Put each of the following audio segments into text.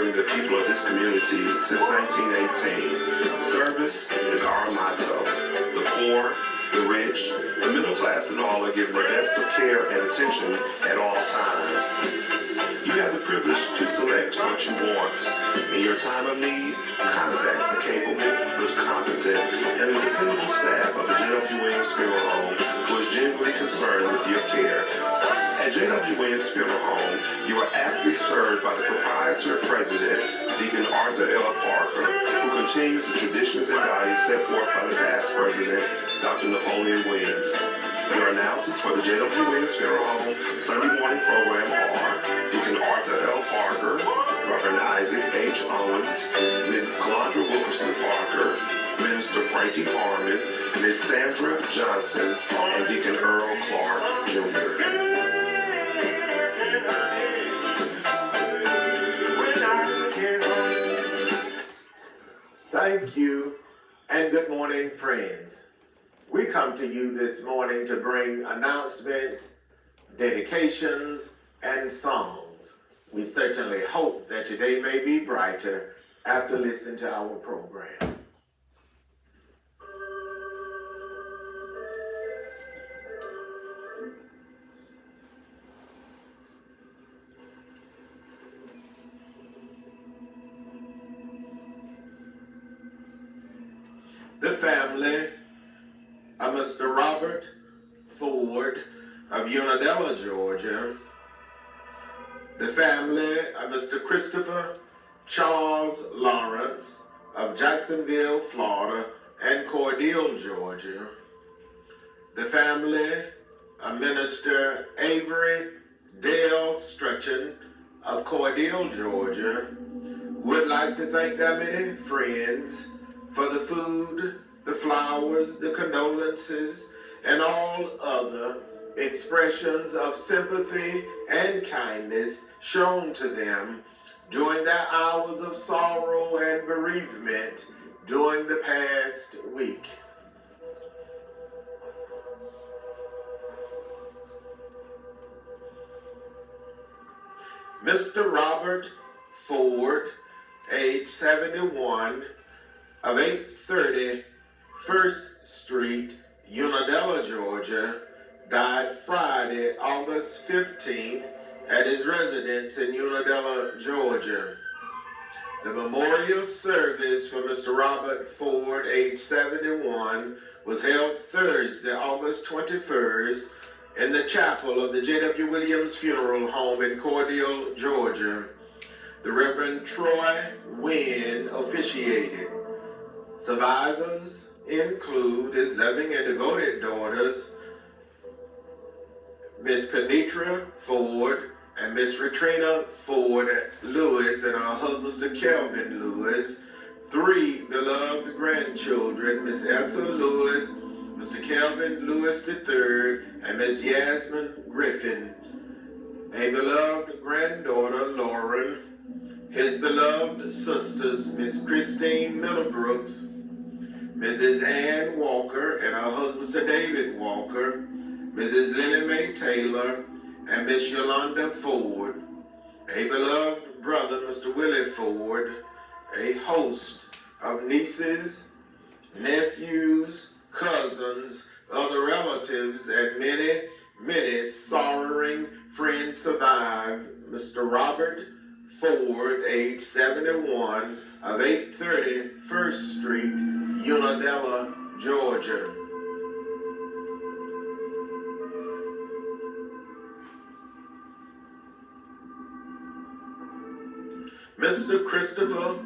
serving the people of this community since 1918. Service is our motto. The poor, the rich, the middle class and all are given the best of care and attention at all times. You have the privilege to select what you want. In your time of need, contact the capable, the competent, and the dependable staff of the Jwwilliams Funeral Home who is genuinely concerned with your care. At Jwwilliams Funeral Home, you are aptly served by the proprietor president, Deacon Arthur L. Parker, who continues the traditions and values set forth by the past president, Dr. Napoleon Williams. Your announcements for the Jwwilliams Funeral Home Sunday morning program are Deacon Arthur L. Parker, Reverend Isaac H. Owens, Mrs. Calandra Wilkerson Parker, Minister Frankie Harmon, Ms. Sandra Johnson, and Deacon Earl Clark, Jr. Thank you, and good morning, friends. We come to you this morning to bring announcements, dedications, and songs. We certainly hope that your day may be brighter after listening to our program. The family of Mr. Robert Ford of Unadilla, Georgia. The family of Mr. Christopher Charles Lawrence of Jacksonville, Florida, and Cordele, Georgia. The family of Minister Avery Dale Stretchen of Cordele, Georgia, would like to thank their many friends for the food, the flowers, the condolences, and all other expressions of sympathy and kindness shown to them during their hours of sorrow and bereavement during the past week. Mr. Robert Ford, age 71, of 830 First Street, Unadilla, Georgia, died Friday, August 15th at his residence in Unadilla, Georgia. The memorial service for Mr. Robert Ford, age 71, was held Thursday, August 21st in the chapel of the Jwwilliams Funeral Home in Cordele, Georgia. The Reverend Troy Wynn officiated. Survivors include his loving and devoted daughters, Miss Kenitra Ford and Miss Retrina Ford Lewis, and her husband, Mr. Kelvin Lewis, three beloved grandchildren, Miss Essa Lewis, Mr. Kelvin Lewis III, and Miss Yasmin Griffin, a beloved granddaughter, Lauren, his beloved sisters, Miss Christine Miller-Brooks, Mrs. Ann Walker and her husband, Mr. David Walker, Mrs. Lily Mae Taylor, and Miss Yolanda Ford, a beloved brother, Mr. Willie Ford, a host of nieces, nephews, cousins, other relatives, and many, many sorrowing friends survive Mr. Robert Ford, age 71, of 830 First Street, Unadilla, Georgia. Mr. Christopher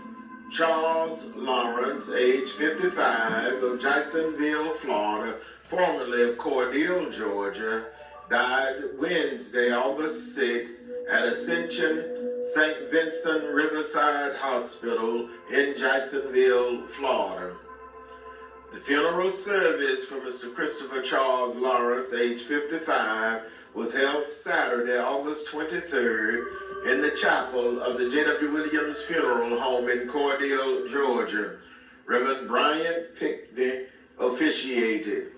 Charles Lawrence, age 55, of Jacksonville, Florida, formerly of Cordele, Georgia, died Wednesday, August 6th at Ascension St. Vincent Riverside Hospital in Jacksonville, Florida. The funeral service for Mr. Christopher Charles Lawrence, age 55, was held Saturday, August 23rd, in the chapel of the Jwwilliams Funeral Home in Cordele, Georgia. Reverend Brian Pickney officiated.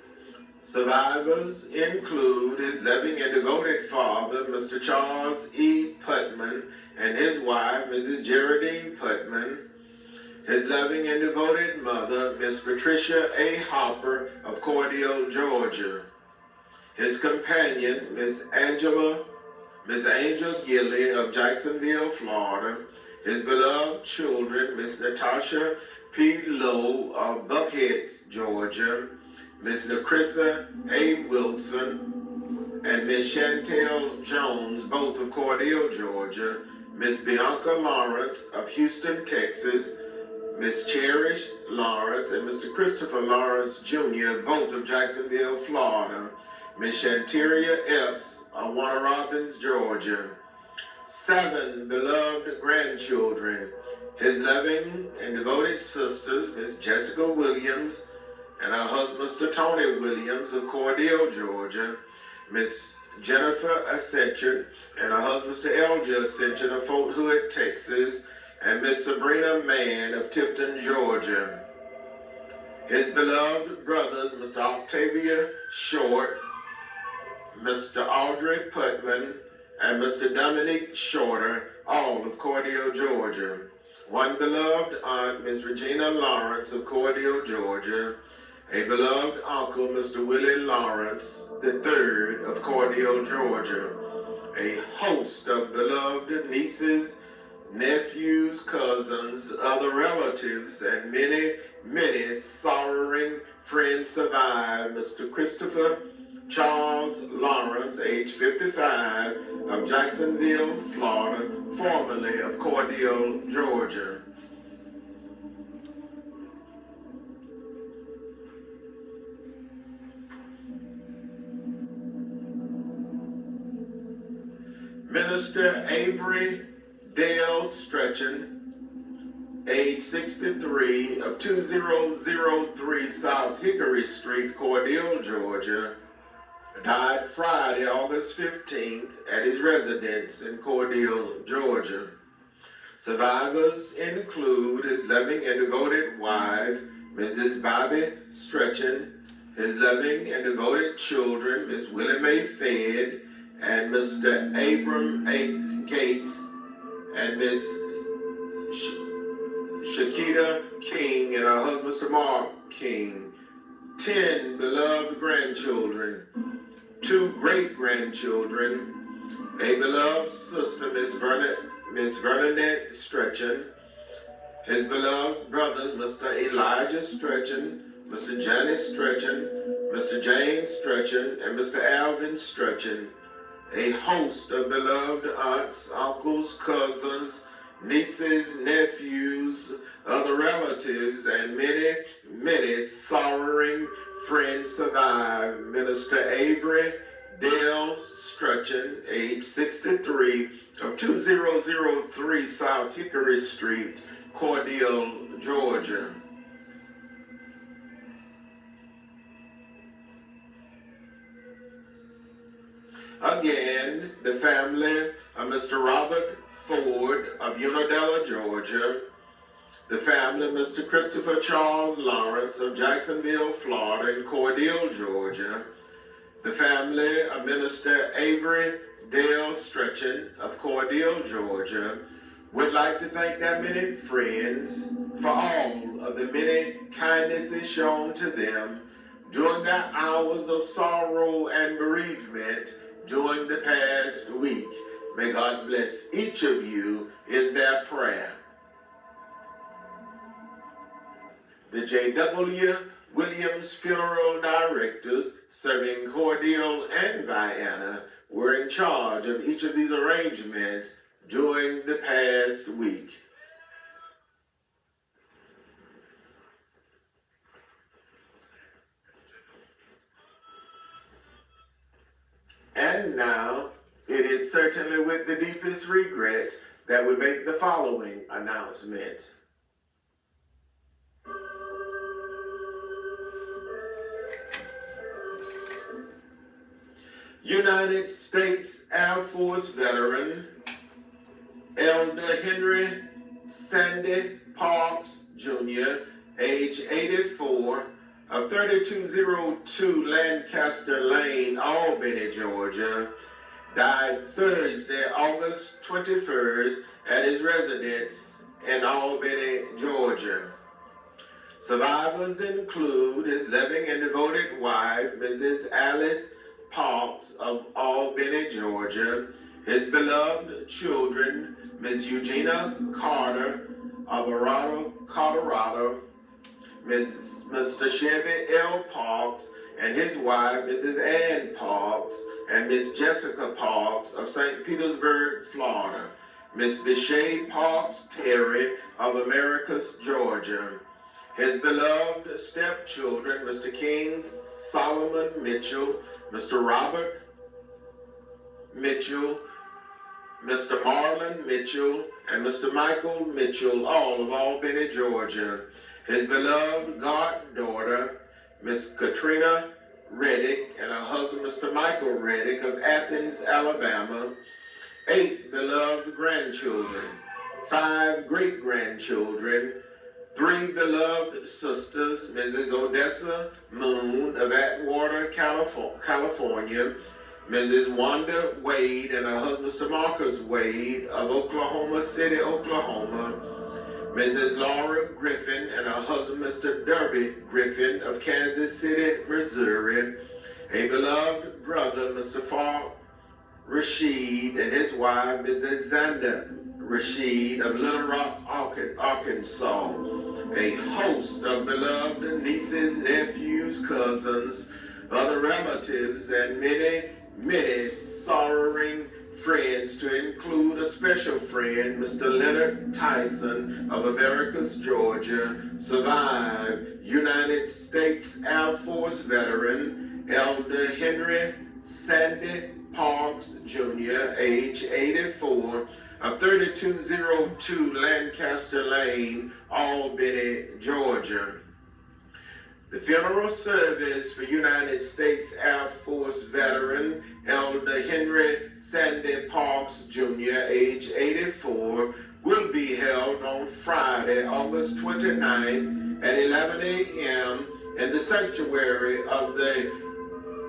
Survivors include his loving and devoted father, Mr. Charles E. Putman, and his wife, Mrs. Geraldine Putman. His loving and devoted mother, Miss Patricia A. Hopper of Cordele, Georgia. His companion, Miss Angel Gilly of Jacksonville, Florida. His beloved children, Miss Natasha P. Lowe of Buckhead, Georgia. Miss Lacrissa A. Wilson and Miss Chantel Jones, both of Cordele, Georgia. Miss Bianca Lawrence of Houston, Texas. Miss Cherish Lawrence and Mr. Christopher Lawrence Jr., both of Jacksonville, Florida. Miss Shanteria Epps of Warner Robins, Georgia. 7 beloved grandchildren. His loving and devoted sisters, Miss Jessica Williams and her husband, Mr. Tony Williams of Cordele, Georgia. Miss Jennifer Ascension and her husband, Mr. Elger Ascension of Fort Hood, Texas. And Miss Sabrina Mann of Tifton, Georgia. His beloved brothers, Mr. Octavia Short, Mr. Audrey Putman, and Mr. Dominique Shorter, all of Cordele, Georgia. 1 beloved aunt, Miss Regina Lawrence of Cordele, Georgia. A beloved uncle, Mr. Willie Lawrence III of Cordele, Georgia. A host of beloved nieces, nephews, cousins, other relatives, and many, many sorrowing friends survive. Mr. Christopher Charles Lawrence, age 55, of Jacksonville, Florida, formerly of Cordele, Georgia. Minister Avery Dale Stretchen, age 63, of 2003 South Hickory Street, Cordele, Georgia, died Friday, August 15th at his residence in Cordele, Georgia. Survivors include his loving and devoted wife, Mrs. Bobby Stretchen, his loving and devoted children, Miss Willie Mae Fed, and Mr. Abram A. Gates, and Miss Shakita King and her husband, Mr. Mark King. 10 beloved grandchildren, 2 great-grandchildren, a beloved sister, Miss Vernonette Stretchen, his beloved brothers, Mr. Elijah Stretchen, Mr. Johnny Stretchen, Mr. James Stretchen, and Mr. Alvin Stretchen. A host of beloved aunts, uncles, cousins, nieces, nephews, other relatives, and many, many sorrowing friends survive. Minister Avery Dale Stretchen, age 63, of 2003 South Hickory Street, Cordele, Georgia. Again, the family of Mr. Robert Ford of Unadilla, Georgia. The family of Mr. Christopher Charles Lawrence of Jacksonville, Florida, and Cordele, Georgia. The family of Minister Avery Dale Stretchen of Cordele, Georgia, would like to thank their many friends for all of the many kindnesses shown to them during their hours of sorrow and bereavement during the past week. May God bless each of you is their prayer. The Jwwilliams funeral directors serving Cordele and Vienna were in charge of each of these arrangements during the past week. And now, it is certainly with the deepest regret that we make the following announcement. United States Air Force veteran, Elder Henry Sandy Parks Jr., age 84, of 3202 Lancaster Lane, Albany, Georgia, died Thursday, August 21st, at his residence in Albany, Georgia. Survivors include his loving and devoted wife, Mrs. Alice Parks of Albany, Georgia, his beloved children, Ms. Eugenia Carter of Arado, Colorado, Mr. Chevy L. Parks and his wife, Mrs. Ann Parks, and Miss Jessica Parks of St. Petersburg, Florida, Miss Bishay Parks Terry of Americus, Georgia, his beloved stepchildren, Mr. King Solomon Mitchell, Mr. Robert Mitchell, Mr. Marlon Mitchell, and Mr. Michael Mitchell, all of Albany, Georgia. His beloved goddaughter, Miss Katrina Reddick, and her husband, Mr. Michael Reddick of Athens, Alabama. 8 beloved grandchildren, 5 great-grandchildren, 3 beloved sisters, Mrs. Odessa Moon of Atwater, California, Mrs. Wanda Wade and her husband, Mr. Marcus Wade of Oklahoma City, Oklahoma, Mrs. Laura Griffin and her husband, Mr. Derby Griffin of Kansas City, Missouri, a beloved brother, Mr. Falk Rashid and his wife, Mrs. Xander Rashid of Little Rock, Arkansas, a host of beloved nieces, nephews, cousins, other relatives, and many sorrowing friends, to include a special friend, Mr. Leonard Tyson of Americus, Georgia, survived United States Air Force veteran, Elder Henry Sandy Parks, Jr., age 84, of 3202 Lancaster Lane, Albany, Georgia. The funeral service for United States Air Force veteran Elder Henry Sandy Parks, Jr., age 84, will be held on Friday, August 29th at 11 a.m. in the sanctuary of the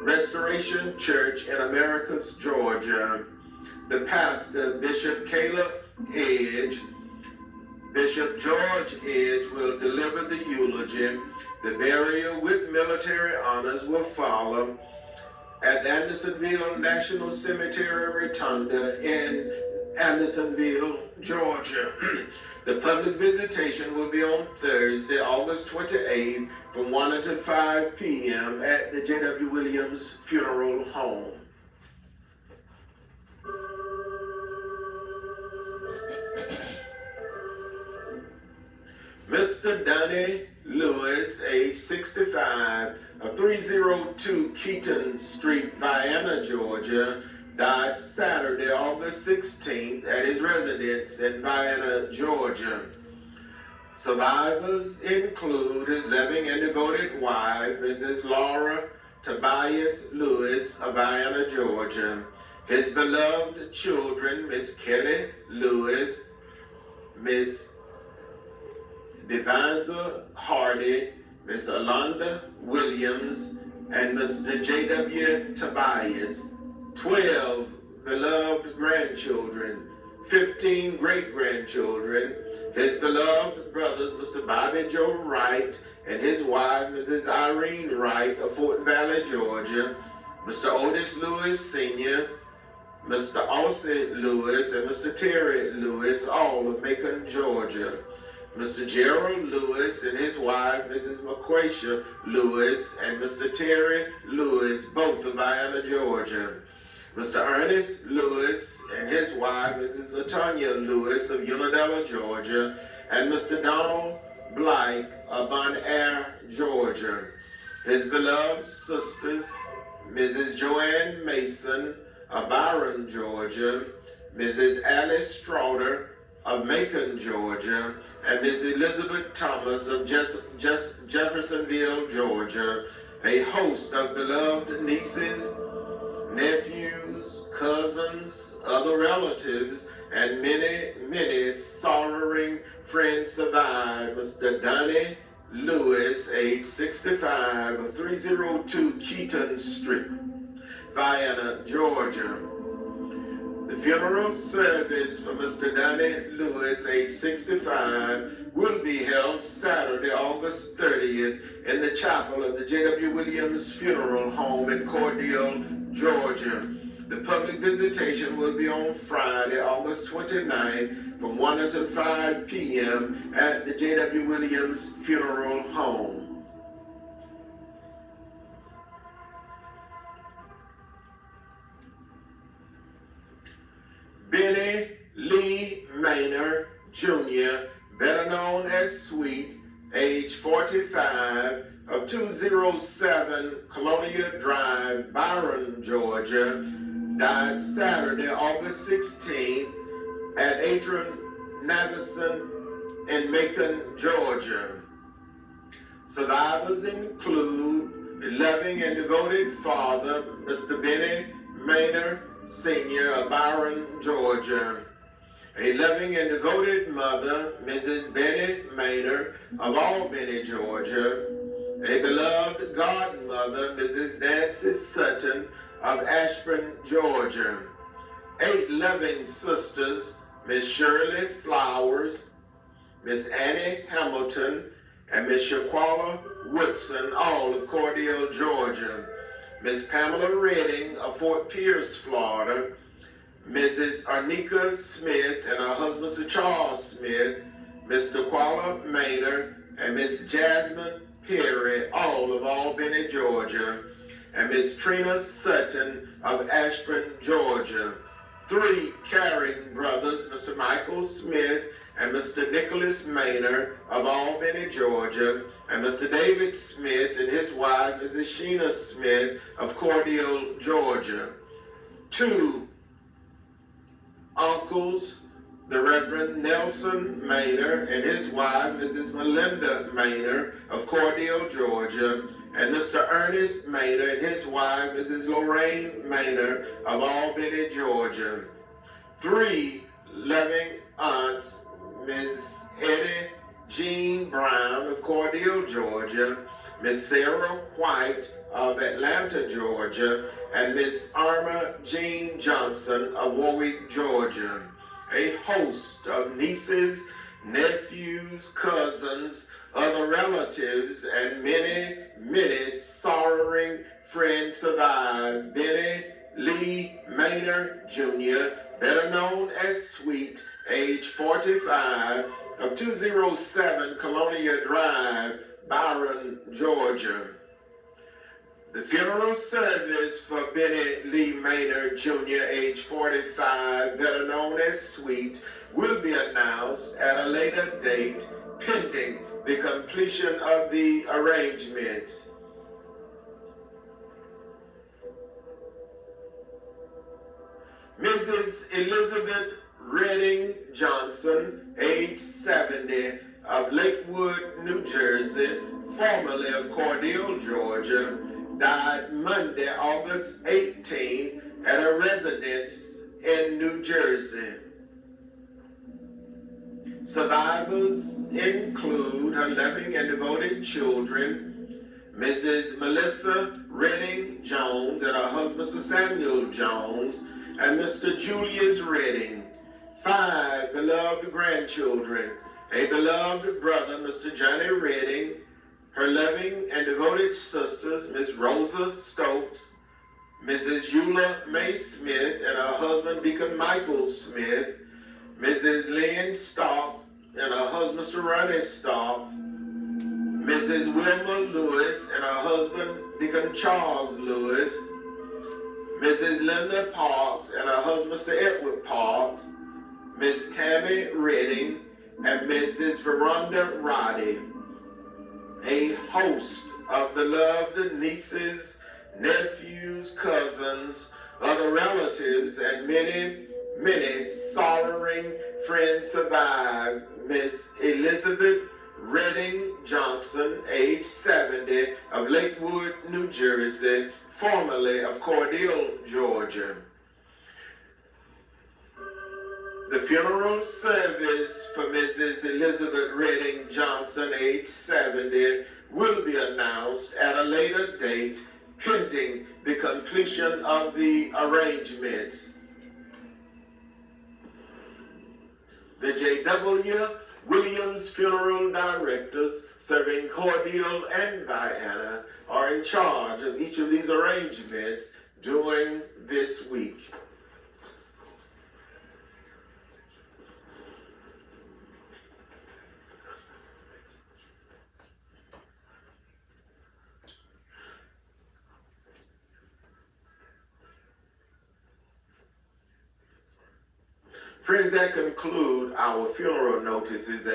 Restoration Church in Americus, Georgia. The pastor, Bishop Caleb Edge, Bishop George Edge, will deliver the eulogy. The burial with military honors will follow at the Andersonville National Cemetery Rotunda in Andersonville, Georgia. The public visitation will be on Thursday, August 28th from 1 until 5 p.m. at the Jwwilliams Funeral Home. Mr. Donnie Lewis, age 65, of 302 Keaton Street, Vienna, Georgia, died Saturday, August 16th at his residence in Vienna, Georgia. Survivors include his loving and devoted wife, Mrs. Laura Tobias Lewis of Vienna, Georgia, his beloved children, Miss Kelly Lewis, Miss Devanza Hardy, Miss Alonda Williams, and Mr. J.W. Tobias, 12 beloved grandchildren, 15 great-grandchildren, his beloved brothers, Mr. Bobby Joe Wright and his wife, Mrs. Irene Wright of Fort Valley, Georgia, Mr. Otis Lewis Sr., Mr. Ossie Lewis, and Mr. Terry Lewis, all of Macon, Georgia. Mr. Gerald Lewis and his wife, Mrs. McQuasia Lewis, and Mr. Terry Lewis, both of Vienna, Georgia. Mr. Ernest Lewis and his wife, Mrs. LaTonya Lewis of Unadilla, Georgia, and Mr. Donald Blake of Bon Air, Georgia. His beloved sisters, Mrs. Joanne Mason of Byron, Georgia, Mrs. Alice Straughter of Macon, Georgia, and Ms. Elizabeth Thomas of Jeffersonville, Georgia, a host of beloved nieces, nephews, cousins, other relatives, and many sorrowing friends survive Mr. Donnie Lewis, age 65, of 302 Keaton Street, Vienna, Georgia. The funeral service for Mr. Danny Lewis, age 65, will be held Saturday, August 30th in the chapel of the Jwwilliams Funeral Home in Cordele, Georgia. The public visitation will be on Friday, August 29th from 1 until 5 p.m. at the Jwwilliams Funeral Home. Benny Lee Maynard, Jr., better known as Sweet, age 45, of 207 Colonia Drive, Byron, Georgia, died Saturday, August 16th at Atrium Navison in Macon, Georgia. Survivors include a loving and devoted father, Mr. Benny Maynard, Sr. of Byron, Georgia. A loving and devoted mother, Mrs. Betty Maynard of Albany, Georgia. A beloved godmother, Mrs. Nancy Sutton of Ashburn, Georgia. 8 loving sisters, Miss Shirley Flowers, Miss Annie Hamilton, and Miss Shaqualla Woodson, all of Cordele, Georgia. Miss Pamela Redding of Fort Pierce, Florida. Mrs. Arnika Smith and her husband Sir Charles Smith, Miss DeQuala Maynard, and Miss Jasmine Perry, all of Albany, Georgia, and Miss Trina Sutton of Ashburn, Georgia. 3 caring brothers, Mr. Michael Smith and Mr. Nicholas Maynard of Albany, Georgia, and Mr. David Smith and his wife, Mrs. Sheena Smith of Cordele, Georgia. 2 uncles, the Reverend Nelson Maynard and his wife, Mrs. Melinda Maynard of Cordele, Georgia, and Mr. Ernest Maynard and his wife, Mrs. Lorraine Maynard of Albany, Georgia. 3 loving aunts, Miss Eddie Jean Brown of Cordele, Georgia, Miss Sarah White of Atlanta, Georgia, and Miss Arma Jean Johnson of Warwick, Georgia. A host of nieces, nephews, cousins, other relatives, and many, many sorrowing friends survive. Benny Lee Maynard, Jr., better known as Sweet, age 45, of 207 Colonia Drive, Byron, Georgia. The funeral service for Benny Lee Maynard, Jr., age 45, better known as Sweet, will be announced at a later date, pending the completion of the arrangements. Mrs. Elizabeth Redding Johnson, age 70, of Lakewood, New Jersey, formerly of Cordele, Georgia, died Monday, August 18, at a residence in New Jersey. Survivors include her loving and devoted children, Mrs. Melissa Redding Jones and her husband Sir Samuel Jones, and Mr. Julius Redding. 5 beloved grandchildren, a beloved brother, Mr. Johnny Redding, her loving and devoted sisters, Miss Rosa Stokes, Mrs. Eula May Smith and her husband, Deacon Michael Smith, Mrs. Lynn Stokes and her husband, Mr. Ronnie Stokes, Mrs. Wilma Lewis and her husband, Deacon Charles Lewis, Mrs. Linda Parks and her husband, Mr. Edward Parks, Miss Tammy Redding, and Mrs. Veranda Roddy. A host of beloved nieces, nephews, cousins, other relatives, and many, many sorrowing friends survive. Miss Elizabeth Redding Johnson, age 70, of Lakewood, New Jersey, formerly of Cordele, Georgia. The funeral service for Mrs. Elizabeth Redding Johnson, age 70, will be announced at a later date pending the completion of the arrangements. The Jwwilliams funeral directors serving Cordele and Vienna are in charge of each of these arrangements during this week. Friends, that conclude our funeral notices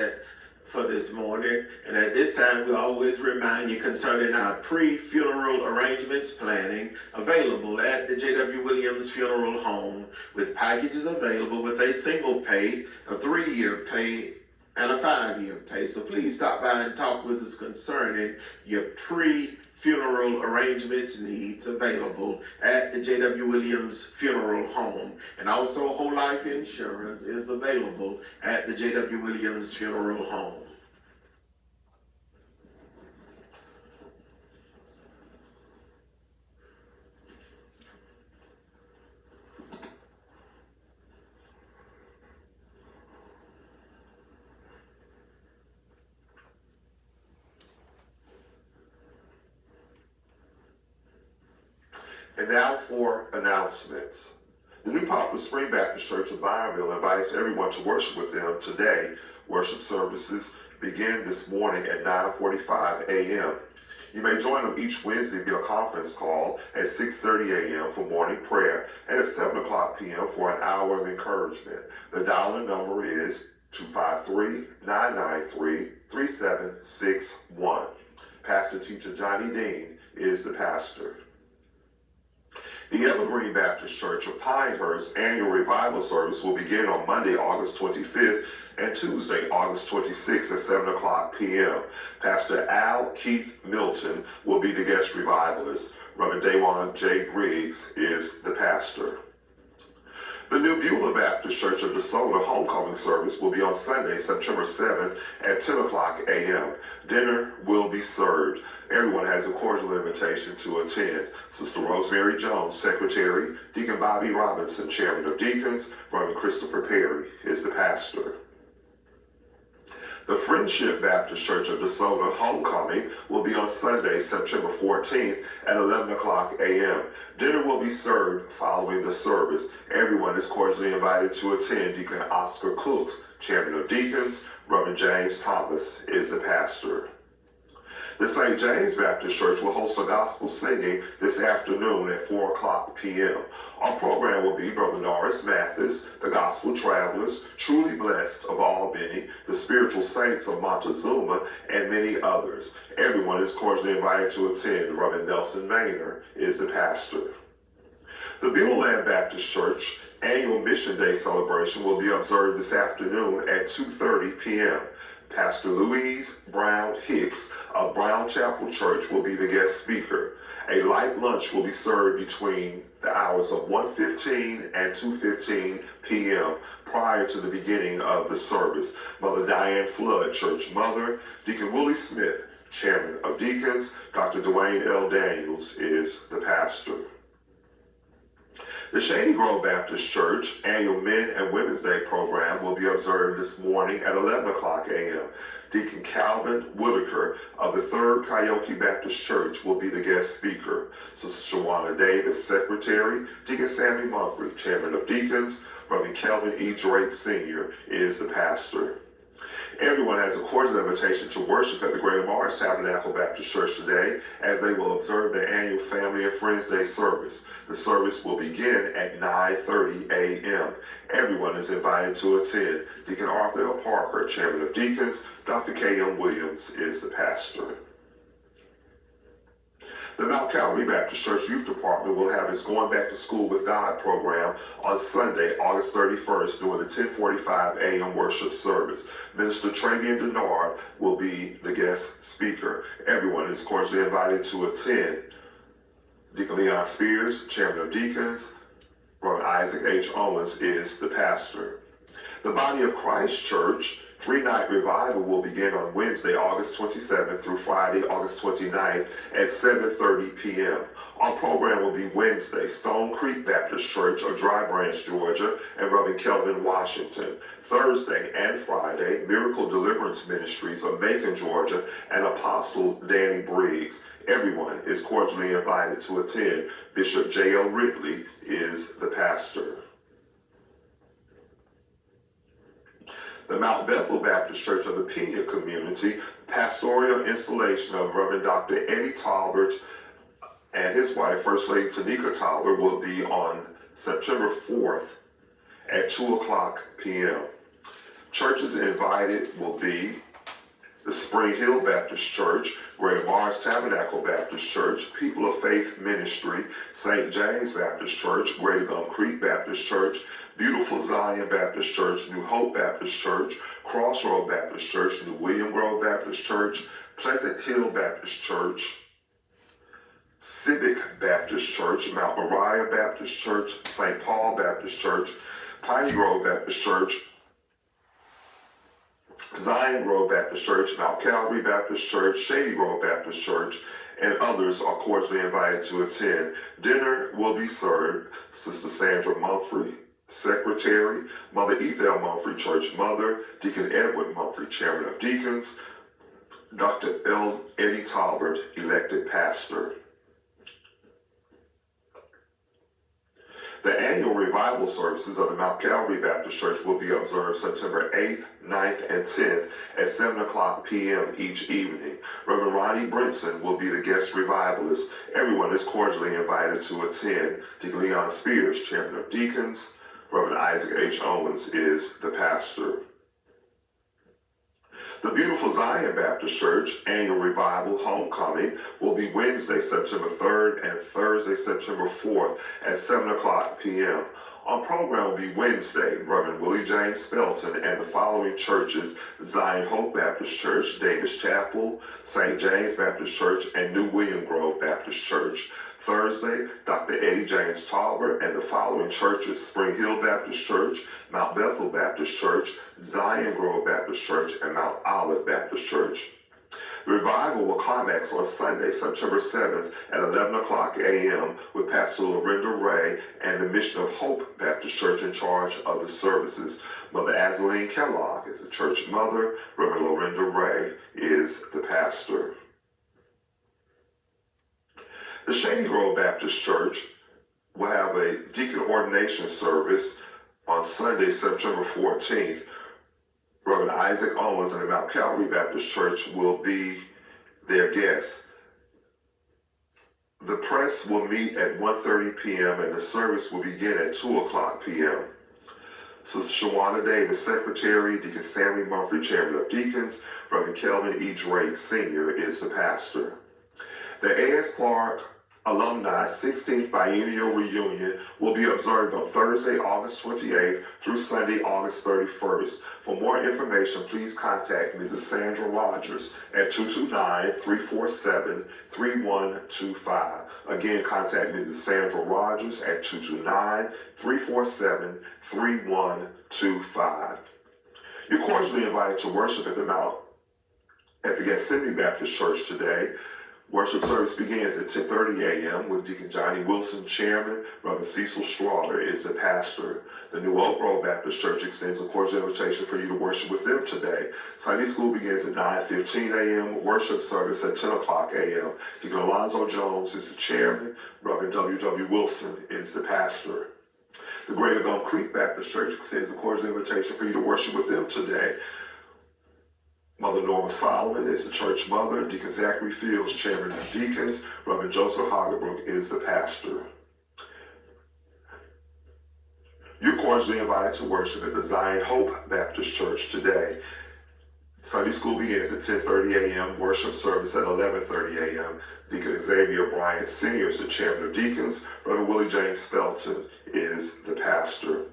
for this morning. And at this time, we always remind you concerning our pre-funeral arrangements planning available at the Jwwilliams Funeral Home, with packages available with a single pay, a 3-year pay, and a 5-year pay. So please stop by and talk with us concerning your pre-funeral arrangements needs available at the Jwwilliams Funeral Home. And also whole life insurance is available at the Jwwilliams Funeral Home. And now for announcements. The New Poplar Spring Baptist Church of Byronville invites everyone to worship with them today. Worship services begin this morning at 9:45 a.m. You may join them each Wednesday via conference call at 6:30 a.m. for morning prayer and at 7 o'clock p.m. for an hour of encouragement. The dial-in number is 253-993-3761. Pastor Teacher Johnny Dean is the pastor. The Evergreen Baptist Church of Pinehurst annual revival service will begin on Monday, August 25th and Tuesday, August 26th at 7 o'clock p.m. Pastor Al Keith Milton will be the guest revivalist. Reverend Dawan J. Griggs is the pastor. The New Beulah Baptist Church of DeSoto homecoming service will be on Sunday, September 7th at 10 o'clock a.m. Dinner will be served. Everyone has a cordial invitation to attend. Sister Rosemary Jones, Secretary. Deacon Bobby Robinson, Chairman of Deacons. Reverend Christopher Perry is the pastor. The Friendship Baptist Church of DeSoto homecoming will be on Sunday, September 14th at 11 o'clock a.m. Dinner will be served following the service. Everyone is cordially invited to attend. Deacon Oscar Cooks, Chairman of Deacons. Reverend James Thomas is the pastor. The St. James Baptist Church will host a gospel singing this afternoon at 4 o'clock p.m. Our program will be Brother Norris Mathis, the Gospel Travelers, Truly Blessed of Albany, the Spiritual Saints of Montezuma, and many others. Everyone is cordially invited to attend. Reverend Nelson Maynor is the pastor. The Beulah Land Baptist Church annual Mission Day celebration will be observed this afternoon at 2:30 p.m. Pastor Louise Brown Hicks of Brown Chapel Church will be the guest speaker. A light lunch will be served between the hours of 1:15 and 2:15 p.m. prior to the beginning of the service. Mother Diane Flood, Church Mother. Deacon Willie Smith, Chairman of Deacons. Dr. Dwayne L. Daniels is the pastor. The Shady Grove Baptist Church annual Men and Women's Day program will be observed this morning at 11 o'clock a.m. Deacon Calvin Whitaker of the 3rd Coyote Baptist Church will be the guest speaker. Sister Shawana Davis, Secretary. Deacon Sammy Mumphrey, Chairman of Deacons. Reverend Kelvin E. Drake Sr. is the pastor. Everyone has a cordial invitation to worship at the Greater Mars Tabernacle Baptist Church today as they will observe their annual Family and Friends Day service. The service will begin at 9:30 a.m. Everyone is invited to attend. Deacon Arthur L. Parker, Chairman of Deacons. Dr. K.M. Williams is the pastor. The Mount Calvary Baptist Church Youth Department will have its Going Back to School with God program on Sunday, August 31st during the 10:45 a.m. worship service. Minister Travian Denard will be the guest speaker. Everyone is cordially invited to attend. Deacon Leon Spears, Chairman of Deacons. Reverend Isaac H. Owens is the pastor. The Body of Christ Church 3-night revival will begin on Wednesday, August 27th through Friday, August 29th at 7:30 p.m. Our program will be Wednesday, Stone Creek Baptist Church of Dry Branch, Georgia, and Reverend Kelvin Washington. Thursday and Friday, Miracle Deliverance Ministries of Macon, Georgia, and Apostle Danny Briggs. Everyone is cordially invited to attend. Bishop J.L. Ridley is the pastor. The Mount Bethel Baptist Church of the Pena community, pastoral installation of Reverend Dr. Eddie Talbert and his wife, First Lady Tanika Talbert, will be on September 4th at 2:00 p.m. Churches invited will be the Spring Hill Baptist Church, Greater Mars Tabernacle Baptist Church, People of Faith Ministry, St. James Baptist Church, Greater Gum Creek Baptist Church, Beautiful Zion Baptist Church, New Hope Baptist Church, Crossroad Baptist Church, New William Grove Baptist Church, Pleasant Hill Baptist Church, Civic Baptist Church, Mount Moriah Baptist Church, St. Paul Baptist Church, Piney Grove Baptist Church, Zion Grove Baptist Church, Mount Calvary Baptist Church, Shady Grove Baptist Church, and others are cordially invited to attend. Dinner will be served. Sister Sandra Mumphrey, Secretary, Mother Ethel Mumphrey, Church Mother, Deacon Edward Mumphrey, Chairman of Deacons, Dr. L. Eddie Talbert, elected pastor. The annual revival services of the Mount Calvary Baptist Church will be observed September 8th, 9th, and 10th at 7:00 p.m. each evening. Reverend Ronnie Brinson will be the guest revivalist. Everyone is cordially invited to attend. Deacon Leon Spears, Chairman of Deacons. Reverend Isaac H. Owens is the pastor. The Beautiful Zion Baptist Church Annual Revival Homecoming will be Wednesday, September 3rd and Thursday, September 4th at 7:00 p.m. Our program will be Wednesday, Reverend Willie James Felton and the following churches: Zion Hope Baptist Church, Davis Chapel, St. James Baptist Church, and New William Grove Baptist Church. Thursday, Dr. Eddie James Talbert and the following churches: Spring Hill Baptist Church, Mount Bethel Baptist Church, Zion Grove Baptist Church, and Mount Olive Baptist Church. The revival will climax on Sunday, September 7th at 11:00 a.m. with Pastor Lorinda Ray and the Mission of Hope Baptist Church in charge of the services. Mother Azaline Kellogg is the church mother. Reverend Lorinda Ray is the pastor. The Shady Grove Baptist Church will have a deacon ordination service on Sunday, September 14th. Reverend Isaac Owens and the Mount Calvary Baptist Church will be their guests. The press will meet at 1:30 p.m. and the service will begin at 2:00 p.m. Sister Shawana Davis, Secretary, Deacon Sammy Mumphrey, Chairman of Deacons, Reverend Kelvin E. Drake, Sr. is the pastor. The A.S. Clark Alumni 16th Biennial Reunion will be observed on Thursday, August 28th through Sunday, August 31st. For more information, please contact Mrs. Sandra Rogers at 229-347-3125. Again, contact Mrs. Sandra Rogers at 229-347-3125. You're cordially invited to worship at the Gethsemane Baptist Church today. Worship service begins at 10:30 a.m. with Deacon Johnny Wilson, Chairman. Brother Cecil Strawler is the pastor. The New Oak Grove Baptist Church extends a cordial invitation for you to worship with them today. Sunday school begins at 9:15 a.m. Worship service at 10:00 a.m. Deacon Alonzo Jones is the Chairman. Brother W.W. Wilson is the pastor. The Greater Gum Creek Baptist Church extends a cordial invitation for you to worship with them today. Mother Norma Solomon is the church mother. Deacon Zachary Fields, Chairman of Deacons. Reverend Joseph Hagerbrook is the pastor. You're cordially invited to worship at the Zion Hope Baptist Church today. Sunday school begins at 10:30 a.m. Worship service at 11:30 a.m. Deacon Xavier Bryant Sr. is the Chairman of Deacons. Reverend Willie James Felton is the pastor.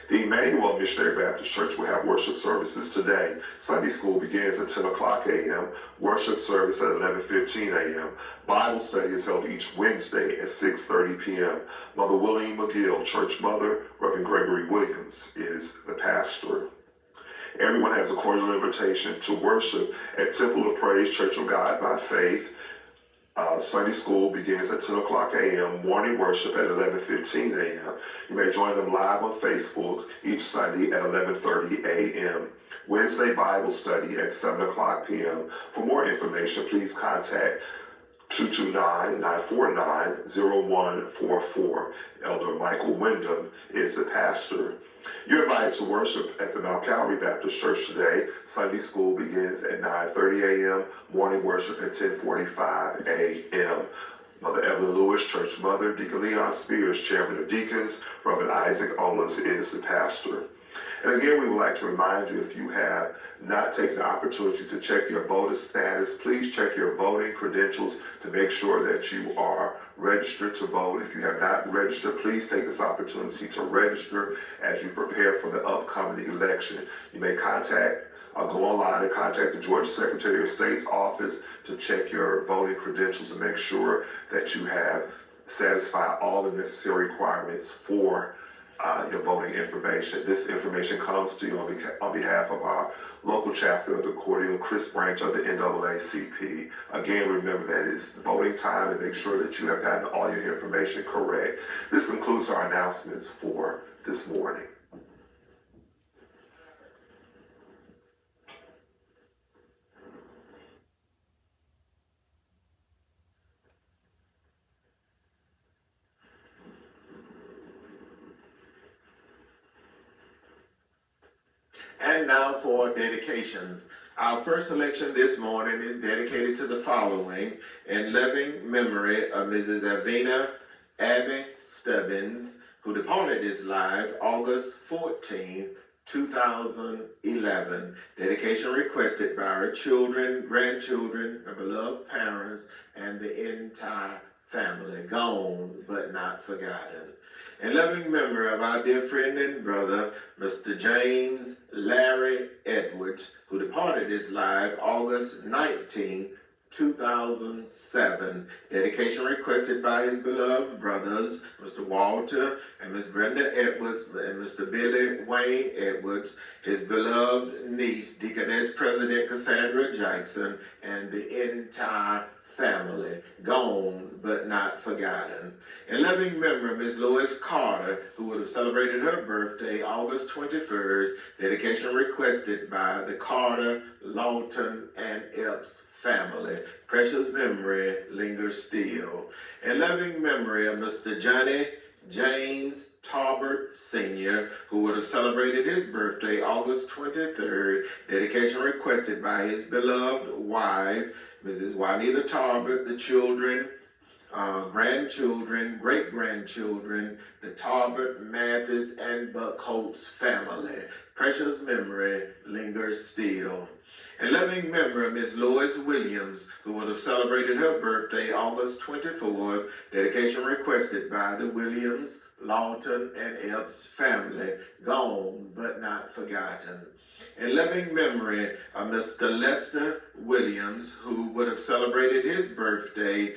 The Emmanuel Missionary Baptist Church will have worship services today. Sunday school begins at 10 o'clock a.m., worship service at 11:15 a.m. Bible study is held each Wednesday at 6:30 p.m. Mother William McGill, Church Mother, Reverend Gregory Williams, is the pastor. Everyone has a cordial invitation to worship at Temple of Praise Church of God by Faith. Sunday school begins at 10 o'clock a.m., morning worship at 11:15 a.m. You may join them live on Facebook each Sunday at 11:30 a.m. Wednesday Bible study at 7 o'clock p.m. For more information, please contact 229-949-0144. Elder Michael Wyndham is the pastor. You're invited to worship at the Mount Calvary Baptist Church today. Sunday school begins at 9:30 a.m., morning worship at 10:45 a.m. Mother Evelyn Lewis, Church Mother, Deacon Leon Spears, Chairman of Deacons, Reverend Isaac Owens is the pastor. And again, we would like to remind you, if you have not taken the opportunity to check your voter status, please check your voting credentials to make sure that you are registered to vote. If you have not registered, please take this opportunity to register as you prepare for the upcoming election. You may go online and contact the Georgia Secretary of State's office to check your voting credentials and make sure that you have satisfied all the necessary requirements for your voting information. This information comes to you on behalf of our local chapter of the Cordial Chris branch of the NAACP. Again, remember that it's voting time and make sure that you have gotten all your information correct. This concludes our announcements for this morning. And now for dedications. Our first selection this morning is dedicated to the following: in loving memory of Mrs. Avina Abby Stubbins, who departed this life August 14, 2011. Dedication requested by her children, grandchildren, her beloved parents, and the entire family. Gone but not forgotten. In loving memory of our dear friend and brother, Mr. James Larry Edwards, who departed this life August 19, 2007. Dedication requested by his beloved brothers, Mr. Walter and Miss Brenda Edwards and Mr. Billy Wayne Edwards, his beloved niece, Deaconess President Cassandra Jackson, and the entire family. Gone but not forgotten. In loving memory of Miss Lois Carter, who would have celebrated her birthday August 21st. Dedication requested by the Carter, Lawton, and Epps family. Precious memory lingers still. In loving memory of Mr. Johnny James Tarbert Sr., who would have celebrated his birthday August 23rd. Dedication requested by his beloved wife, Mrs. Juanita Tarbert, the children, grandchildren, great-grandchildren, the Tarbert, Mathis, and Buckholtz family. Precious memory lingers still. In loving memory of Miss Lois Williams, who would have celebrated her birthday August 24th. Dedication requested by the Williams, Lawton, and Epps family. Gone but not forgotten. In loving memory of Mr. Lester Williams, who would have celebrated his birthday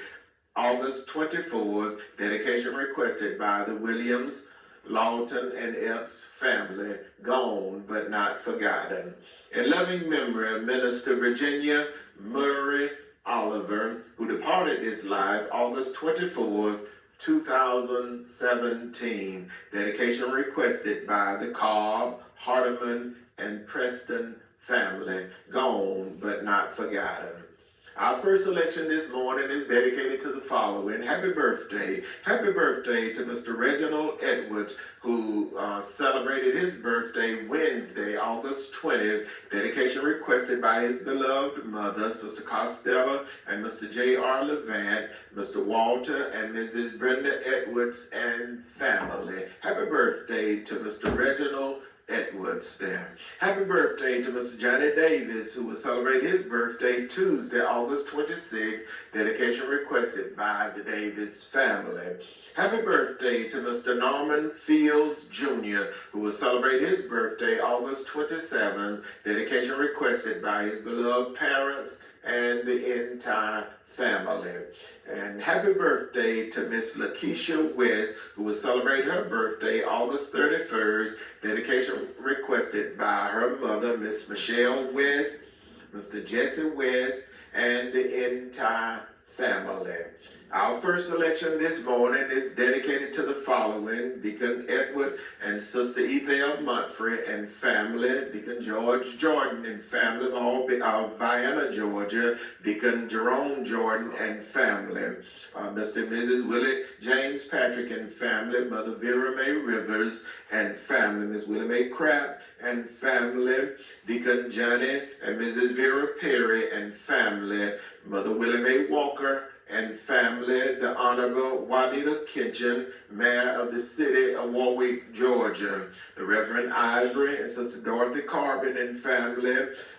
August 24th. Dedication requested by the Williams, Lawton, and Epps family. Gone but not forgotten. In loving memory of Minister Virginia Murray Oliver, who departed this life August 24th, 2017. Dedication requested by the Cobb, Hardeman, and Preston family. Gone but not forgotten. Our first selection this morning is dedicated to the following. Happy birthday. Happy birthday to Mr. Reginald Edwards, who celebrated his birthday Wednesday, August 20th. Dedication requested by his beloved mother, Sister Costello, and Mr. J.R. Levant, Mr. Walter, and Mrs. Brenda Edwards and family. Happy birthday to Mr. Reginald Edwards there. Happy birthday to Mr. Johnny Davis, who will celebrate his birthday Tuesday, August 26th. Dedication requested by the Davis family. Happy birthday to Mr. Norman Fields Jr., who will celebrate his birthday August 27th. Dedication requested by his beloved parents and the entire family. And happy birthday to Miss Lakeisha West, who will celebrate her birthday August 31st. Dedication requested by her mother, Miss Michelle West, Mr. Jesse West, and the entire family. Our first selection this morning is dedicated to the following: Deacon Edward and Sister Ethel Montfrey and family, Deacon George Jordan and family of Vienna, Georgia, Deacon Jerome Jordan and family, Mr. and Mrs. Willie James Patrick and family, Mother Vera Mae Rivers and family, Miss Willie Mae Crapp and family, Deacon Johnny and Mrs. Vera Perry and family, Mother Willie Mae Walker and family, the Honorable Juanita Kitchen, Mayor of the City of Warwick, Georgia, the Reverend Ivory and Sister Dorothy Carbon and family,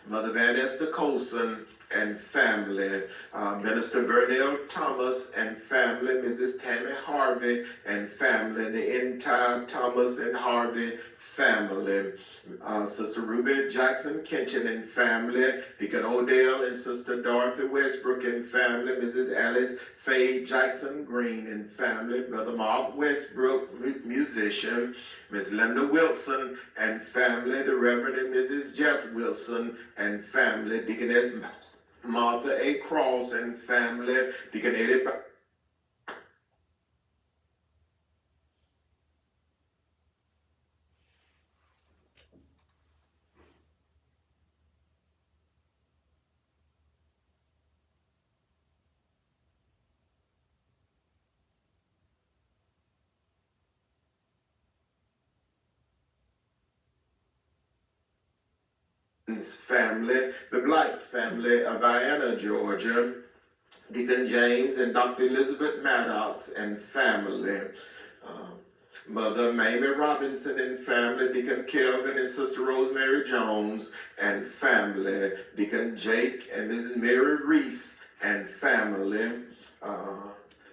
Mother Van Esther Colson and family, Minister Vernell Thomas and family, Mrs. Tammy Harvey and family, the entire Thomas and Harvey family, Sister Ruby Jackson Kitchen and family, Deacon Odell and Sister Dorothy Westbrook and family, Mrs. Alice Faye Jackson Green and family, Brother Mark Westbrook, musician, Miss Linda Wilson and family, the Reverend and Mrs. Jeff Wilson and family, Deaconess Martha A. Cross and family, Deacon Eddie family, the Black family of Vienna, Georgia, Deacon James and Dr. Elizabeth Maddox and family, Mother Mamie Robinson and family, Deacon Kelvin and Sister Rosemary Jones and family, Deacon Jake and Mrs. Mary Reese and family,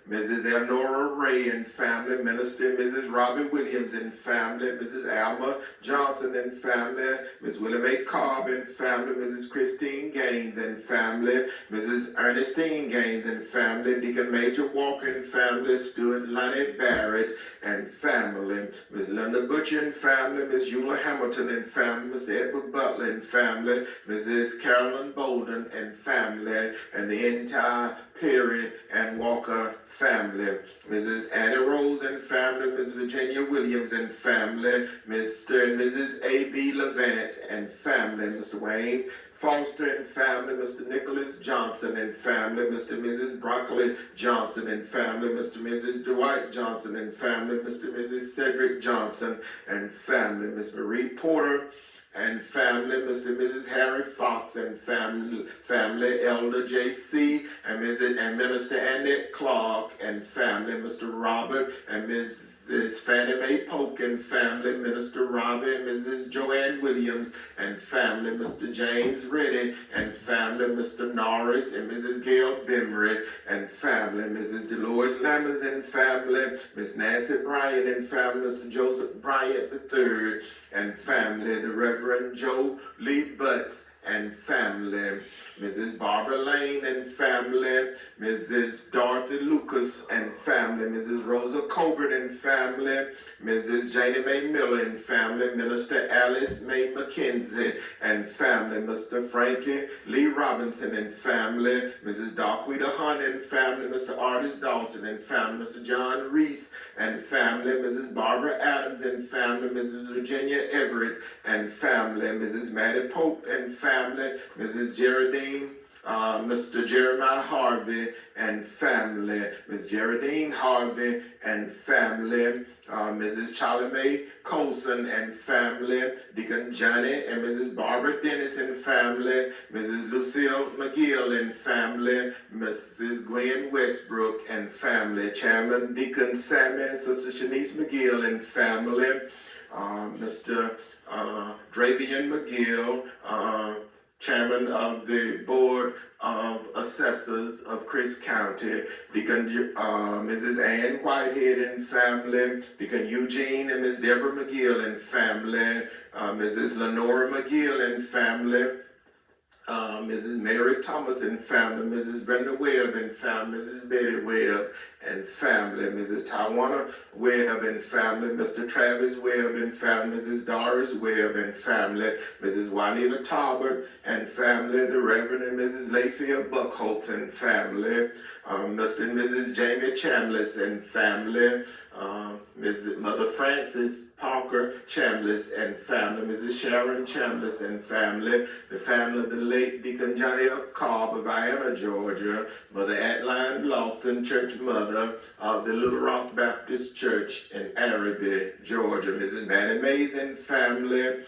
Mrs. Elnora Ray and family, Minister Mrs. Robbie Williams and family, Mrs. Alma Johnson and family, Miss Willie Mae Cobb and family, Mrs. Christine Gaines and family, Mrs. Ernestine Gaines and family, Deacon Major Walker and family, Stuart Lonnie Barrett and family, Miss Linda Butcher and family, Miss Eula Hamilton and family, Mr. Edward Butler and family, Mrs. Carolyn Bolden and family, and the entire Perry and Walker family, Mrs. Annie Rose and family, Miss Virginia Williams and family, Mr. and Mrs. A.B. Levant and family, Mr. Wayne Foster and family, Mr. Nicholas Johnson and family, Mr. and Mrs. Broccoli Johnson and family, Mr. and Mrs. Dwight Johnson and family, Mr. and Mrs. Cedric Johnson and family, Miss Marie Porter and family, Mr. and Mrs. Harry Fox and family, Elder J.C. and Mrs. and Minister Annette Clark and family, Mr. Robert and Mrs. Fannie Mae Polk and family, Minister Robbie and Mrs. Joanne Williams and family, Mr. James Reddy and family, Mr. Norris and Mrs. Gail Bimry and family, Mrs. Dolores Lammers and family, Miss Nancy Bryant and family, Mr. Joseph Bryant III and family, the Reverend Joe Lee Butts and family, Mrs. Barbara Lane and family, Mrs. Dorothy Lucas and family, Mrs. Rosa Colbert and family, Mrs. Janie Mae Miller and family, Minister Alice Mae McKenzie and family, Mr. Frankie Lee Robinson and family, Mrs. Darquita Hunt and family, Mr. Artis Dawson and family, Mr. John Reese and family, Mrs. Barbara Adams and family, Mrs. Virginia Everett and family, Mrs. Maddie Pope and family, Mrs. Geraldine, Mr. Jeremiah Harvey and family, Miss Geraldine Harvey and family, Mrs. Charlie Mae Colson and family, Deacon Johnny and Mrs. Barbara Dennis and family, Mrs. Lucille McGill and family, Mrs. Gwen Westbrook and family, Chairman Deacon Sammy and Sister Shanice McGill and family, Mr. Dravian McGill, Chairman of the Board of Assessors of Chris County, Deacon Mrs. Ann Whitehead and family, Deacon Eugene and Miss Deborah McGill and family, Mrs. Lenora McGill and family, Mrs. Mary Thomas and family, Mrs. Brenda Webb and family, Mrs. Betty Webb and family, Mrs. Tawana Webb and family, Mr. Travis Webb and family, Mrs. Doris Webb and family, Mrs. Juanita Talbot and family, the Reverend and Mrs. Layfield Buckholtz and family, Mr. and Mrs. Jamie Chambliss and family, Mrs. Mother Frances Parker Chambliss and family, Mrs. Sharon Chambliss and family, the family of the late Deacon Johnny Cobb of Vienna, Georgia, Mother Adeline Lofton, church mother of the Little Rock Baptist Church in Araby, Georgia, Mrs. Manny Mays and family,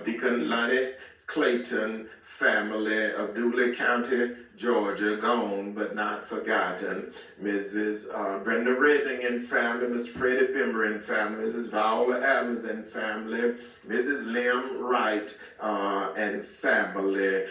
Deacon Lonnie Clayton, family of Dooley County, Georgia, gone but not forgotten. Mrs. Brenda Redding and family, Mr. Freddie Bimmer and family, Mrs. Viola Adams and family, Mrs. Lim Wright and family,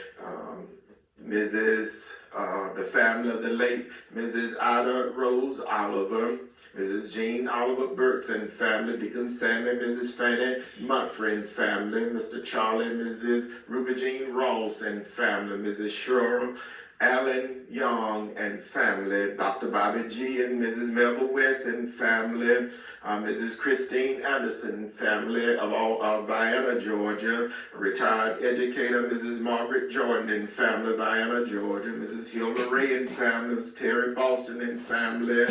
the family of the late Mrs. Ida Rose Oliver, Mrs. Jean Oliver Burks and family, Deacon Sammy, Mrs. Fanny Mutfrey and family, Mr. Charlie, Mrs. Ruby Jean Ross and family, Mrs. Cheryl Allen Young and family, Dr. Bobby G and Mrs. Melba West and family, Mrs. Christine Anderson family of Vienna, Georgia, retired educator Mrs. Margaret Jordan and family, Vienna, Georgia, Mrs. Hilda Ray and family, Mrs. Terry Boston and family,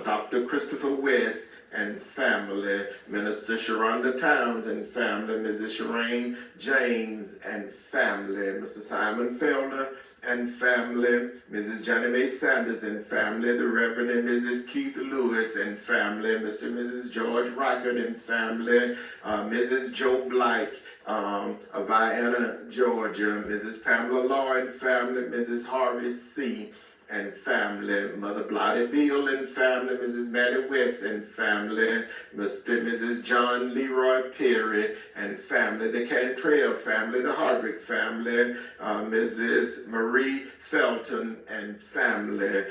Dr. Christopher West and family, Minister Sharonda Towns and family, Mrs. Shireen James and family, Mr. Simon Felder and family, Mrs. Johnny Mae Sanders and family, the Reverend and Mrs. Keith Lewis and family, Mr. and Mrs. George Rockert and family, Mrs. Joe Blake of Vienna, Georgia, Mrs. Pamela Law and family, Mrs. Harvey C. and family, Mother Blotty Beal and family, Mrs. Maddie West and family, Mr. and Mrs. John Leroy Perry and family, the Cantrell family, the Hardwick family, Mrs. Marie Felton and family,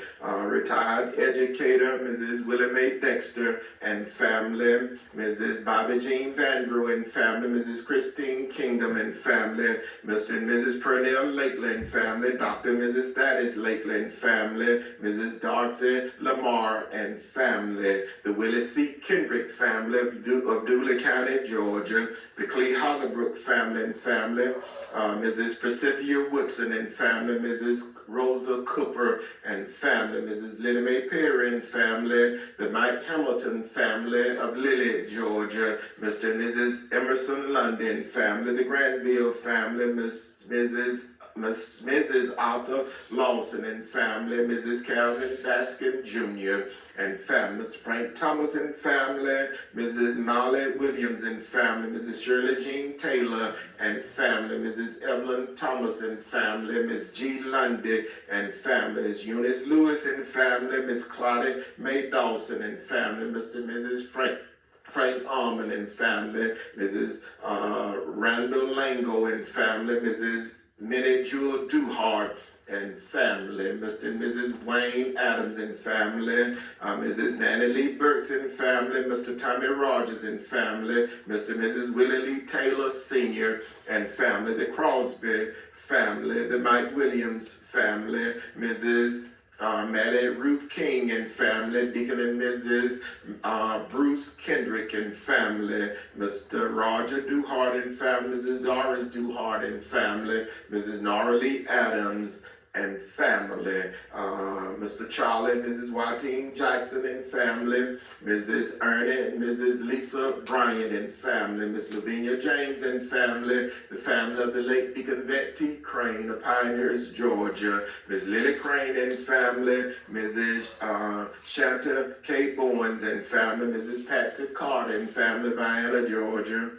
retired educator, Mrs. Willie Mae Dexter and family, Mrs. Bobby Jean Vandrew and family, Mrs. Christine Kingdom and family, Mr. and Mrs. Pernell Lakeland and family, Dr. and Mrs. Thaddeus Lakeland and family, Mrs. Dorothy Lamar and family, the Willie C. Kendrick family of Dooley County, Georgia, the Clee Hollerbrook family and family, Mrs. Presidia Woodson and family, Mrs. Rosa Cooper and family, Mrs. Lily Mae Perry and family, the Mike Hamilton family of Lilly, Georgia, Mr. and Mrs. Emerson London family, the Granville family, Mrs. Arthur Lawson and family, Mrs. Calvin Baskin Jr. and family, Mr. Frank Thomas and family, Mrs. Molly Williams and family, Mrs. Shirley Jean Taylor and family, Mrs. Evelyn Thomas and family, Miss G. Lundy and family, Miss Eunice Lewis and family, Miss Claudia Mae Dawson and family, Mr. and Mrs. Frank Almond and family, Mrs. Randall Lango and family, Mrs. Minnie Jewel Duhart and family, Mr. and Mrs. Wayne Adams and family, Mrs. Nanny Lee Burks and family, Mr. Tommy Rogers and family, Mr. and Mrs. Willie Lee Taylor Sr. and family, the Crosby family, the Mike Williams family, Mrs. Maddie Ruth King and family, Deacon and Mrs. Bruce Kendrick and family, Mr. Roger Duhart and family, Mrs. Doris Duhart and family, Mrs. Nora Lee Adams and family, Mr. Charlie and Mrs. Watine Jackson and family, Mrs. Ernie and Mrs. Lisa Bryant and family, Miss Lavinia James and family, the family of the late Deacon Vet T. Crane of Pioneers, Georgia, Miss Lily Crane and family, Mrs. Shanta K. Bowens and family, Mrs. Patsy Carter and family, Vienna, Georgia,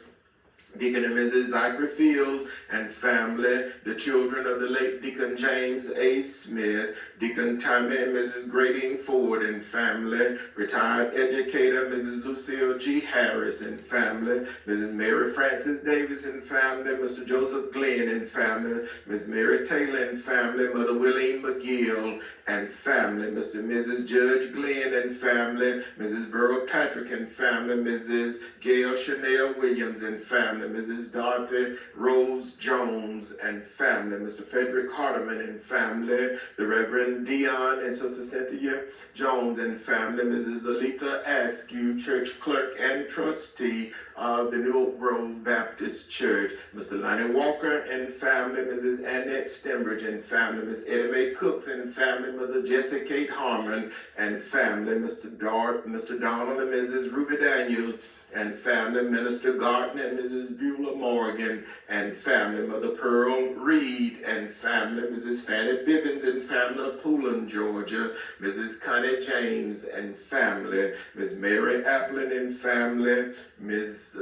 Deacon and Mrs. Zachary Fields and family, the children of the late Deacon James A. Smith, Deacon Tommy and Mrs. Grading Ford and family, retired educator Mrs. Lucille G. Harris and family, Mrs. Mary Frances Davis and family, Mr. Joseph Glenn and family, Ms. Mary Taylor and family, Mother Willeen McGill and family, Mr. and Mrs. Judge Glenn and family, Mrs. Burrow Patrick and family, Mrs. Gail Chanel Williams and family, Mrs. Dorothy Rose Jones and family, Mr. Frederick Hardeman and family, the Reverend Dion and Sister Cynthia Jones and family, Mrs. Alita Askew, church clerk and trustee of the New Oak Grove Baptist Church, Mr. Lonnie Walker and family, Mrs. Annette Stembridge and family, Miss Eddie Mae Cooks and family, Mother Jessie Kate Harmon and family, Mr. Donald and Mrs. Ruby Daniels and family, Minister Garden and Mrs. Beulah Morgan and family, Mother Pearl Reed and family, Mrs. Fanny Bivens and family of Poulin, Georgia, Mrs. Connie James and family, Miss Mary Applin and family, Miss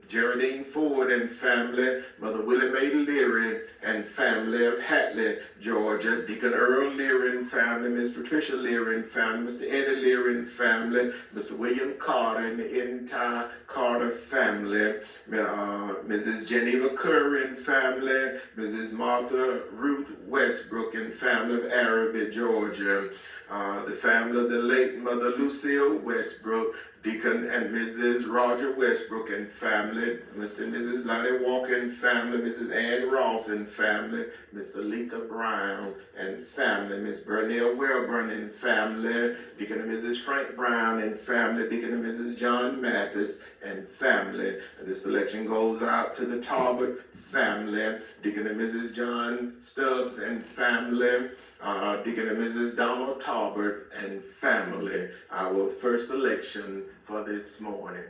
Geraldine Ford and family, Mother Willie Mae Leary and family of Hatley, Georgia, Deacon Earl Leary and family, Miss Patricia Leary and family, Mr. Eddie Leary and family, Mr. William Carter and the entire Carter family, Mrs. Geneva Curry and family, Mrs. Martha Ruth Westbrook and family of Araby, Georgia, the family of the late Mother Lucille Westbrook, Deacon and Mrs. Roger Westbrook and family, Mr. and Mrs. Lonnie Walker and family, Mrs. Ann Ross and family, Miss Alita Brown and family, Miss Bernell Wellburn and family, Deacon and Mrs. Frank Brown and family, Deacon and Mrs. John Mathis and family. This selection goes out to the Talbot family, Deacon and Mrs. John Stubbs and family, Deacon and Mrs. Donald Talbot and family. Our first selection for this morning.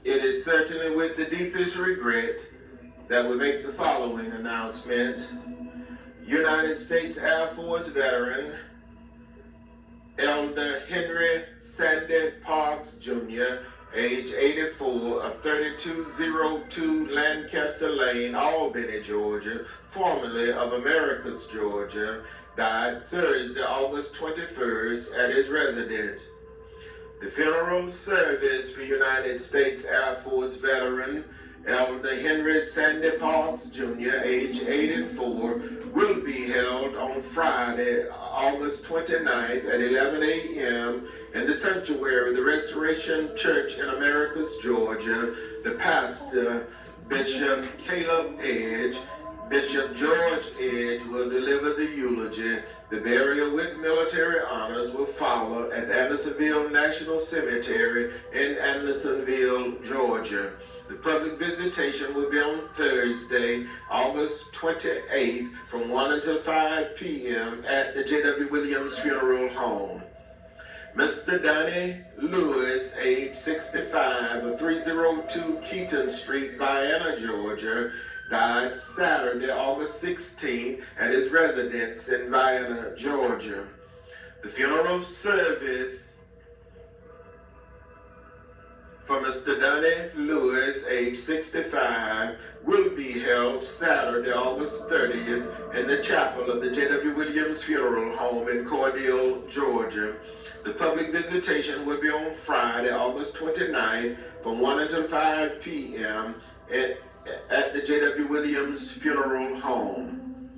It is certainly with the deepest regret that we make the following announcement. United States Air Force veteran, Elder Henry Sandy Parks Jr., age 84, of 3202 Lancaster Lane, Albany, Georgia, formerly of Americus, Georgia, died Thursday, August 21st, at his residence. The funeral service for United States Air Force veteran Elder Henry Sandy Parks Jr., age 84, will be held on Friday, August 29th at 11 a.m. in the sanctuary of the Restoration Church in Americus, Georgia. The pastor, Bishop Caleb Edge, Bishop George Edge, will deliver the eulogy. The burial with military honors will follow at Andersonville National Cemetery in Andersonville, Georgia. The public visitation will be on Thursday, August 28th from 1 until 5 p.m. at the Jwwilliams Funeral Home. Mr. Donnie Lewis, age 65, of 302 Keaton Street, Vienna, Georgia, died Saturday, August 16th at his residence in Vienna, Georgia. The funeral service for Mr. Donnie Lewis, age 65, will be held Saturday, August 30th in the chapel of the Jwwilliams Funeral Home in Cordele, Georgia. The public visitation will be on Friday, August 29th from 1 until 5 p.m. at the Jwwilliams Funeral Home.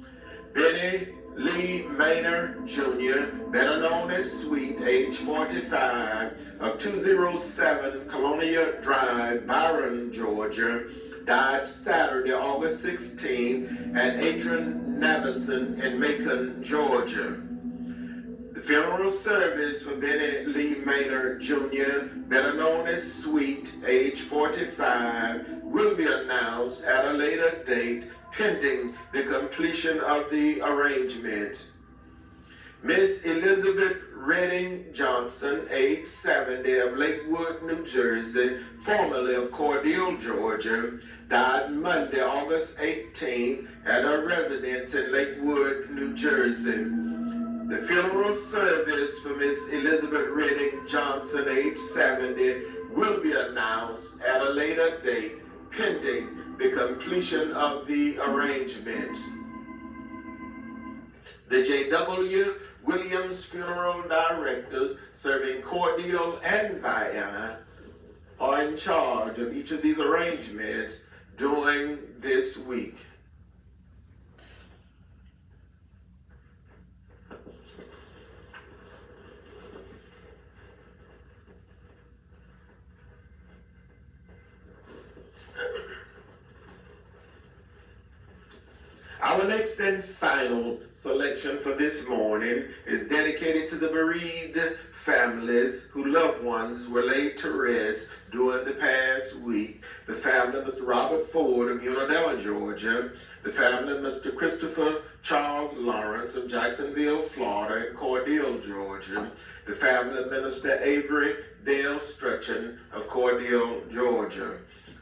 Benny Lee Maynard Jr., better known as Sweet, age 45, of 207 Colonia Drive, Byron, Georgia, died Saturday, August 16 at Adrian Navison in Macon, Georgia. The funeral service for Benny Lee Maynard Jr., better known as Sweet, age 45, will be announced at a later date pending the completion of the arrangement. Miss Elizabeth Redding Johnson, age 70, of Lakewood, New Jersey, formerly of Cordele, Georgia, died Monday, August 18th at her residence in Lakewood, New Jersey. The funeral service for Miss Elizabeth Redding Johnson, age 70, will be announced at a later date pending the completion of the arrangements. The Jwwilliams funeral directors serving Cordele and Vienna are in charge of each of these arrangements during this week. Our next and final selection for this morning is dedicated to the bereaved families whose loved ones were laid to rest during the past week. The family of Mr. Robert Ford of Unadilla, Georgia. The family of Mr. Christopher Charles Lawrence of Jacksonville, Florida, and Cordele, Georgia. The family of Minister Avery Dale Stretchen of Cordele, Georgia.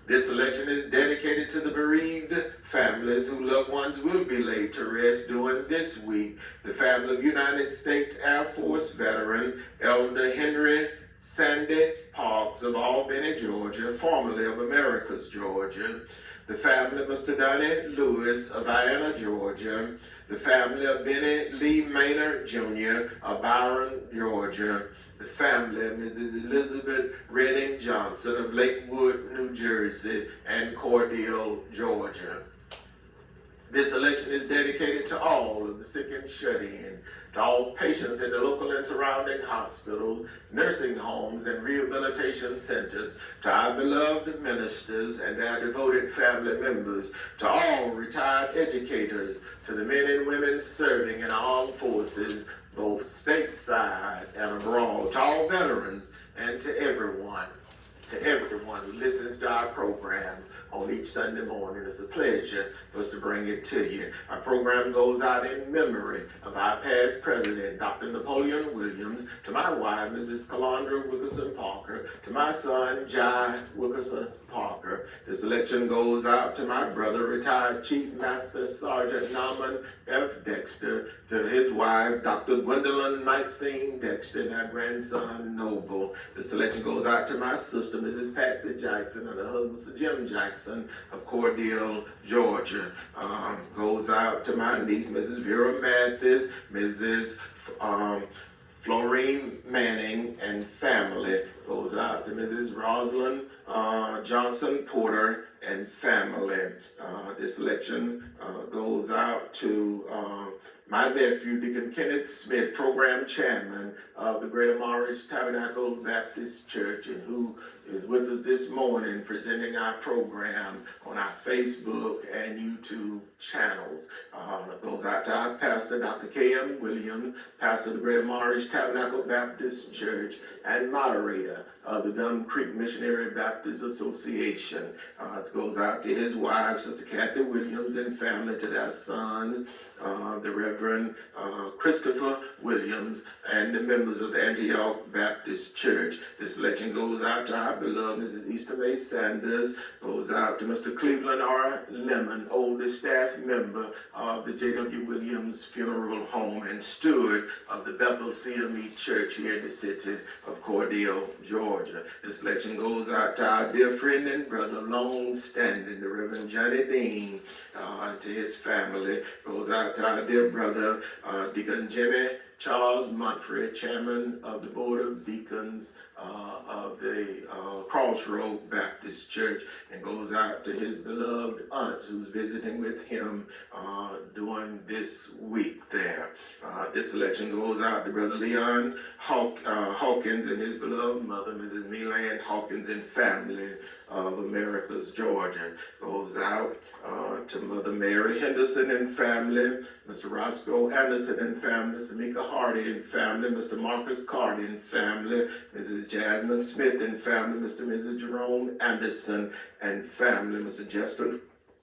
This selection is dedicated to the bereaved families whose loved ones will be laid to rest during this week. The family of United States Air Force veteran Elder Henry Sandy Parks of Albany, Georgia, formerly of Americus, Georgia. The family of Mr. Donnie Lewis of Vienna, Georgia. The family of Benny Lee Maynard Jr. of Byron, Georgia. The family of Mrs. Elizabeth Redding Johnson of Lakewood, New Jersey, and Cordele, Georgia. This election is dedicated to all of the sick and shut-in, to all patients in the local and surrounding hospitals, nursing homes, and rehabilitation centers, to our beloved ministers and their devoted family members, to all retired educators, to the men and women serving in our armed forces, both stateside and abroad, to all veterans, and to everyone who listens to our program on each Sunday morning. It's a pleasure for us to bring it to you. Our program goes out in memory of our past president, Dr. Napoleon Williams, to my wife, Mrs. Calandra Wilkerson Parker, to my son, Jai Wilkerson Parker. The selection goes out to my brother, retired Chief Master Sergeant Norman F. Dexter, to his wife, Dr. Gwendolyn Maxine Dexter, and our grandson, Noble. The selection goes out to my sister, Mrs. Patsy Jackson, and her husband, Mr. Jim Jackson of Cordele, Georgia. Goes out to my niece, Mrs. Vera Mathis, Mrs. Florine Manning and family. Goes out to Mrs. Rosalind Johnson Porter and family. This selection goes out to my nephew, Deacon Kenneth Smith, program chairman of the Greater Morris Tabernacle Baptist Church, and who is with us this morning presenting our program on our Facebook and YouTube channels. Goes out to our pastor, Dr. K.M. Jwwilliams, pastor of the Greater Morris Tabernacle Baptist Church and moderator of the Gum Creek Missionary Baptist Association. It goes out to his wife, Sister Kathy Williams, and family, to their sons, the Reverend Christopher Williams, and the members of the Antioch Baptist Church. This selection goes out to our beloved Mrs. Easter May Sanders, goes out to Mr. Cleveland R. Lemon, oldest staff member of the Jwwilliams Funeral Home and steward of the Bethel CME Church here in the city of Cordele, Georgia. This selection goes out to our dear friend and brother, long-standing, the Reverend Johnny Dean, to his family. Goes out to our dear brother, Deacon Jimmy Charles Montfred, chairman of the Board of Deacons of the Crossroad Baptist Church, and goes out to his beloved aunts who's visiting with him during this week there. This selection goes out to Brother Leon Hawkins and his beloved mother, Mrs. Meland Hawkins, and family of Americus, Georgia. Goes out to Mother Mary Henderson and family, Mr. Roscoe Anderson and family, Mr. Mika Hardy and family, Mr. Marcus Cardi and family, Mrs. Jasmine Smith and family, Mr. and Mrs. Jerome Anderson and family, Mr. Jester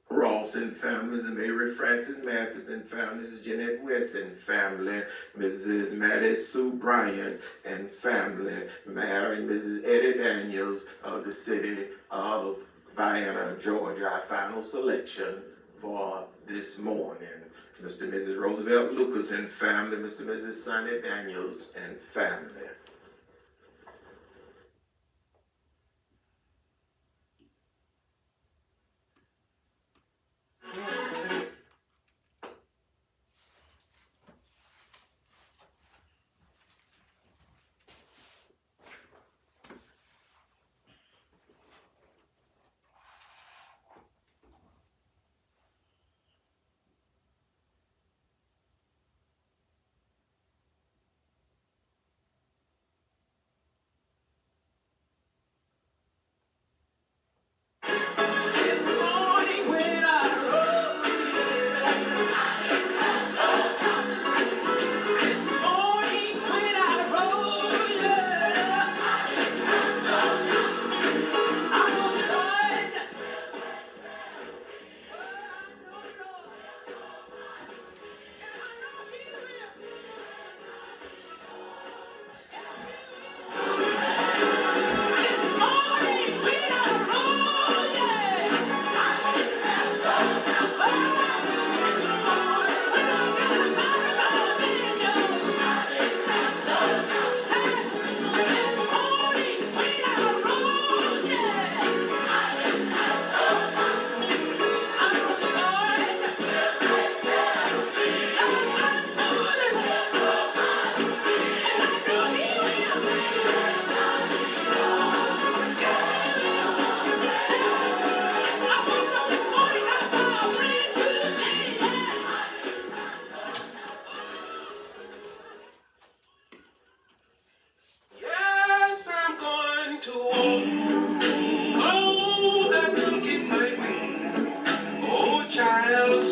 Ross and family, Mrs. Mary Francis Mathis and family, Mrs. Jeanette West and family, Mrs. Maddie Sue Bryant and family, Mary and Mrs. Eddie Daniels of the city of Vienna, Georgia. Our final selection for this morning. Mr. and Mrs. Roosevelt Lucas and family, Mr. and Mrs. Sonny Daniels and family.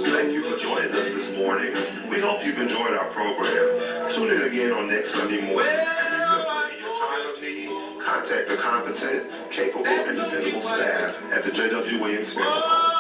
Thank you for joining us this morning. We hope you've enjoyed our program. Tune in again on next Sunday morning. In your time of need, contact the competent, capable, and dependable staff at the Jwwilliams Funeral Home.